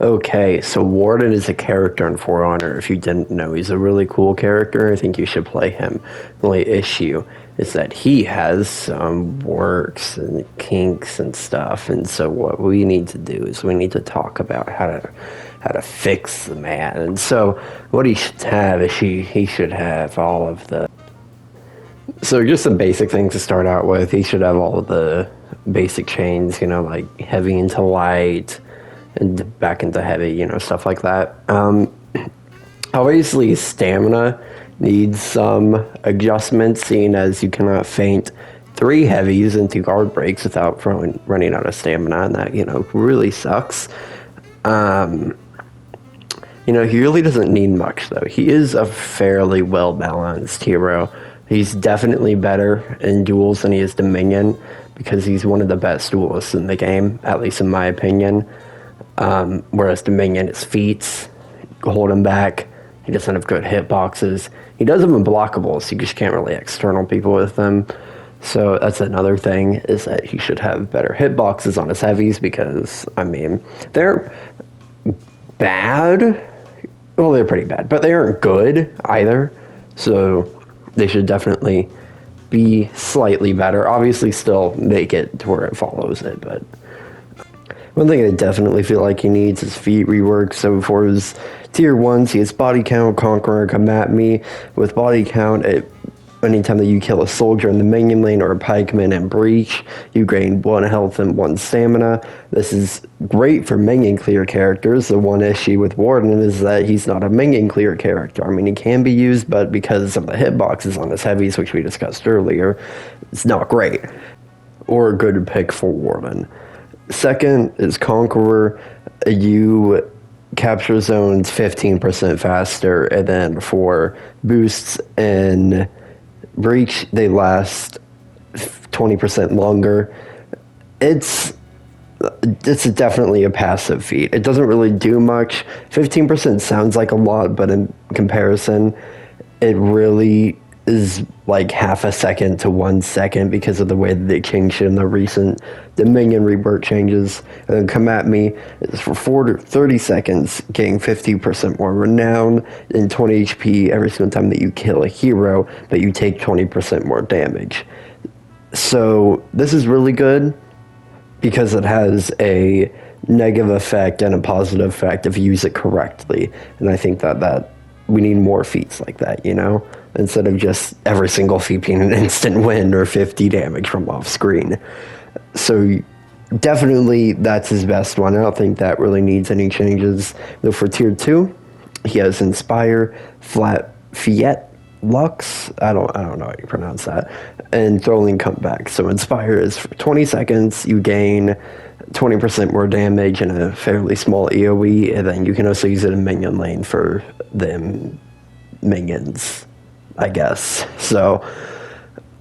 Okay, so Warden is a character in For Honor. If you didn't know, he's a really cool character. I think you should play him. The only issue is that he has some works and kinks and stuff. And so what we need to do is we need to talk about how to fix the man. And so what he should have is he should have all of the. So just some basic things to start out with. He should have all of the basic chains, like heavy into light and back into heavy, stuff like that. Obviously, stamina needs some adjustments, seeing as you cannot feint 3 heavies into guard breaks without running out of stamina, and that, really sucks. He really doesn't need much, though. He is a fairly well-balanced hero. He's definitely better in duels than he is Dominion, because he's one of the best duelists in the game, at least in my opinion. Whereas Dominion, his feats hold him back. He doesn't have good hitboxes. He does have unblockables, so you just can't really external people with them. So that's another thing, is that he should have better hitboxes on his heavies, because, they're bad. Well, they're pretty bad, but they aren't good either. So they should definitely be slightly better. Obviously, still make it to where it follows it, but one thing I definitely feel like he needs is feat rework. So for his tier 1s, he has body count, Conqueror, Come At Me. With body count, anytime that you kill a soldier in the minion lane or a pikeman and breach, you gain 1 health and 1 stamina. This is great for minion clear characters. The one issue with Warden is that he's not a minion clear character. He can be used, but because of the hitboxes on his heavies, which we discussed earlier, it's not great. Or a good pick for Warden. Second is Conqueror. You capture zones 15% faster, and then for boosts and breach, they last 20% longer. It's definitely a passive feat. It doesn't really do much. 15% sounds like a lot, but in comparison, it really is like half a second to 1 second because of the way that they changed it in the recent Dominion rework changes. And then Come At Me is for 30 seconds, getting 50% more renown and 20 HP every single time that you kill a hero, but you take 20% more damage. So this is really good because it has a negative effect and a positive effect if you use it correctly. And I think that we need more feats like that, instead of just every single feat being an instant win or 50 damage from off screen. So definitely that's his best one. I don't think that really needs any changes. Though for tier 2, he has Inspire, Fiat Lux, I don't know how you pronounce that, and Throwing Comeback. So Inspire is for 20 seconds, you gain 20% more damage and a fairly small AoE, and then you can also use it in minion lane for them minions, I guess. So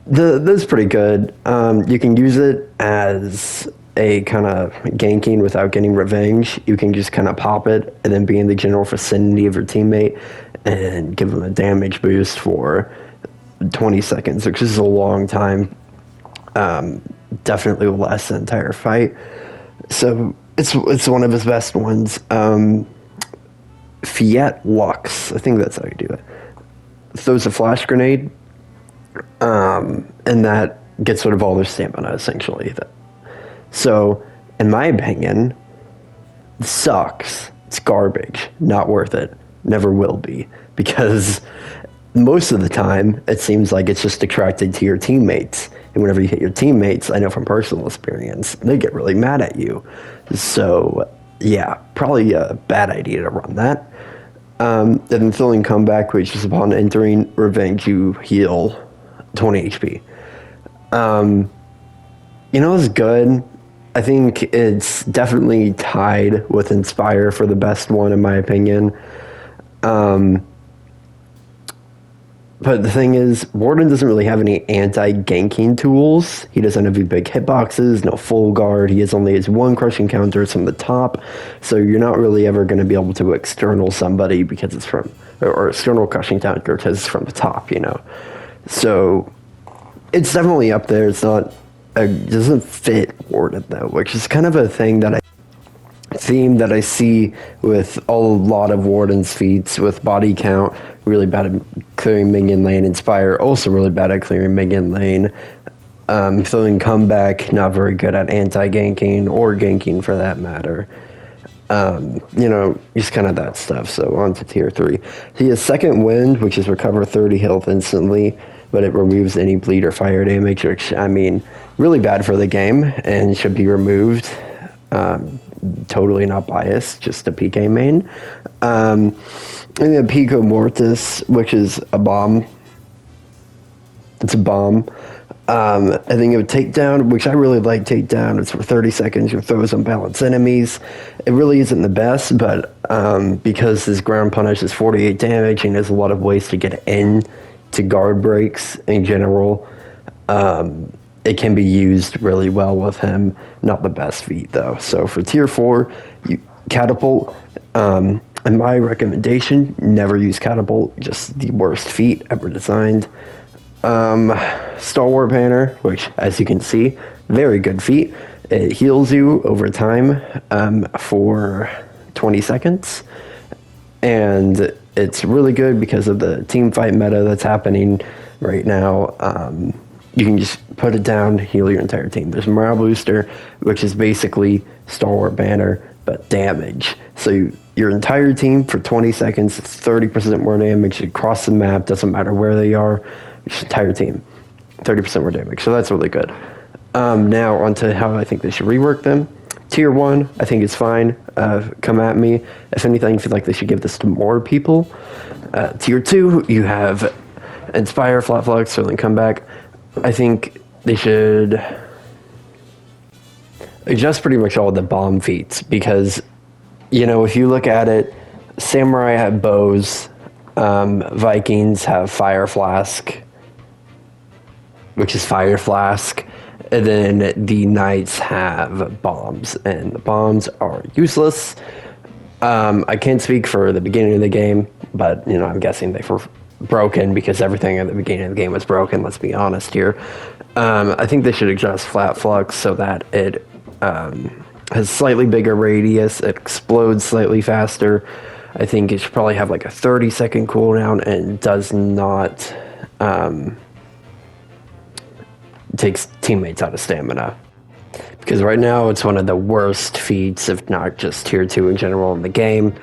this is pretty good. You can use it as a kind of ganking without getting revenge. You can just kind of pop it and then be in the general vicinity of your teammate and give them a damage boost for 20 seconds, which is a long time. Definitely will last the entire fight. So it's one of his best ones. Fiat Lux, I think that's how you do it. Throws a flash grenade, and that gets rid of all their stamina, essentially. So, in my opinion, it sucks. It's garbage. Not worth it. Never will be. Because most of the time, it seems like it's just attracted to your teammates. And whenever you hit your teammates, I know from personal experience, they get really mad at you. So, yeah, probably a bad idea to run that. Then Throwing Comeback, which is upon entering revenge, you heal 20 HP. It's good. I think it's definitely tied with Inspire for the best one, in my opinion. But the thing is, Warden doesn't really have any anti-ganking tools. He doesn't have any big hitboxes, no full guard. He only has 1 crushing counter from the top. So you're not really ever going to be able to external somebody because it's from, or external crushing counter because it's from the top, So it's definitely up there. It doesn't fit Warden though, which is kind of a thing that I theme that I see with a lot of Warden's feats, with body count, really bad at clearing minion lane. Inspire, also really bad at clearing minion lane. Filling comeback, not very good at anti-ganking or ganking for that matter. Just kind of that stuff. So on to tier 3. He has second wind, which is recover 30 health instantly, but it removes any bleed or fire damage, which, I mean, really bad for the game and should be removed. Totally not biased, just a PK main. And then Pico Mortis, which is a bomb. It's a bomb. I think it would takedown, which I really like takedown. It's for 30 seconds. You throws unbalanced enemies. It really isn't the best, but because this ground punish is 48 damage and there's a lot of ways to get in to guard breaks in general, it can be used really well with him. Not the best feat though. So for tier 4, catapult. And my recommendation: never use catapult. Just the worst feat ever designed. Stalwart Banner, which, as you can see, very good feat. It heals you over time for 20 seconds, and it's really good because of the team fight meta that's happening right now. You can just put it down, heal your entire team. There's Morale Booster, which is basically Stalwart Banner, but damage. So your entire team for 20 seconds, it's 30% more damage across the map, doesn't matter where they are. Your entire team, 30% more damage. So that's really good. Now onto how I think they should rework them. Tier 1, I think it's fine. Come at me. If anything, I feel like they should give this to more people. Tier 2, you have Inspire, Flat Flux, Sterling Comeback. I think they should adjust pretty much all the bomb feats because, if you look at it, Samurai have bows, Vikings have Fire Flask, which is Fire Flask, and then the Knights have bombs, and the bombs are useless. I can't speak for the beginning of the game, but, I'm guessing they were broken because everything at the beginning of the game was broken, let's be honest here. I think they should adjust Flat Flux so that it has slightly bigger radius, it explodes slightly faster. I think it should probably have like a 30-second cooldown and does not... takes teammates out of stamina, because right now it's one of the worst feats, if not just tier 2 in general in the game.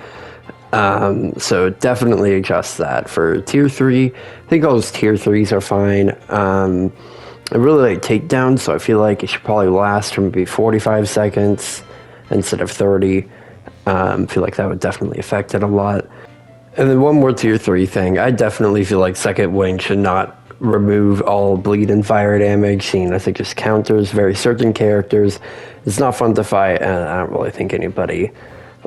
So definitely adjust that. For tier 3, I think all those tier 3s are fine. I really like takedowns, so I feel like it should probably last from maybe 45 seconds instead of 30. I feel like that would definitely affect it a lot. And then one more tier 3 thing, I definitely feel like second wind should not remove all bleed and fire damage, seeing as it just counters very certain characters. It's not fun to fight, and I don't really think anybody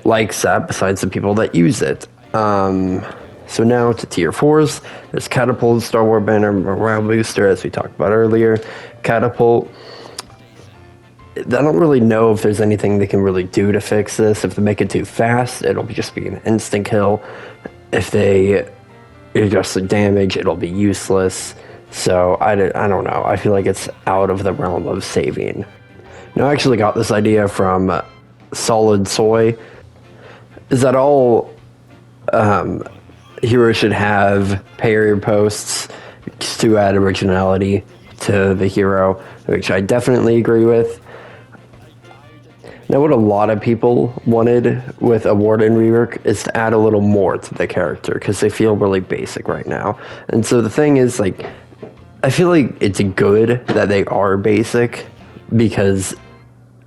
likes that besides the people that use it. So now to tier 4s. There's Catapult, Stalwart Banner, Morale Booster, as we talked about earlier. Catapult, I don't really know if there's anything they can really do to fix this. If they make it too fast, it'll just be an instant kill. If they adjust the damage, it'll be useless. So I don't know. I feel like it's out of the realm of saving. Now, I actually got this idea from Solid Soy. Is that all heroes should have parry posts to add originality to the hero, which I definitely agree with. Now, what a lot of people wanted with a Warden rework is to add a little more to the character, because they feel really basic right now. And so the thing is, like, I feel like it's good that they are basic, because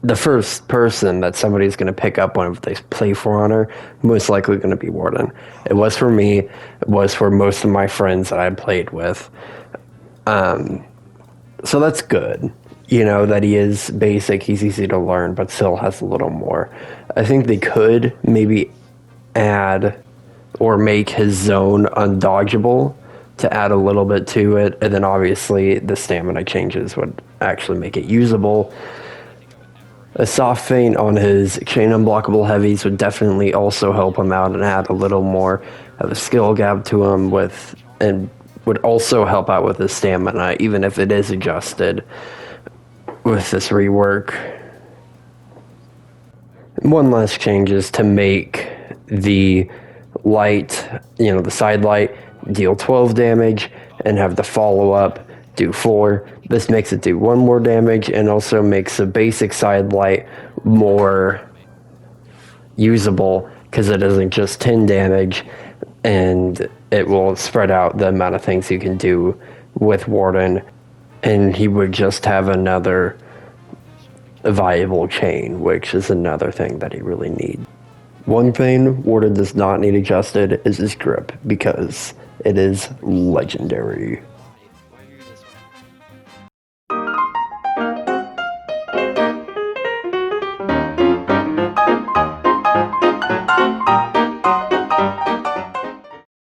the first person that somebody's going to pick up when they play For Honor, most likely going to be Warden. It was for me. It was for most of my friends that I played with. So that's good. That he is basic, he's easy to learn, but still has a little more. I think they could maybe add or make his zone undodgeable to add a little bit to it, and then obviously the stamina changes would actually make it usable. A soft feint on his chain unblockable heavies would definitely also help him out and add a little more of a skill gap to him and would also help out with his stamina, even if it is adjusted with this rework. One last change is to make the light, the side light, deal 12 damage and have the follow-up do 4. This makes it do 1 more damage and also makes the basic side light more usable because it isn't just 10 damage, and it will spread out the amount of things you can do with Warden, and he would just have another viable chain, which is another thing that he really needs. One thing Warden does not need adjusted is his grip, because it is legendary.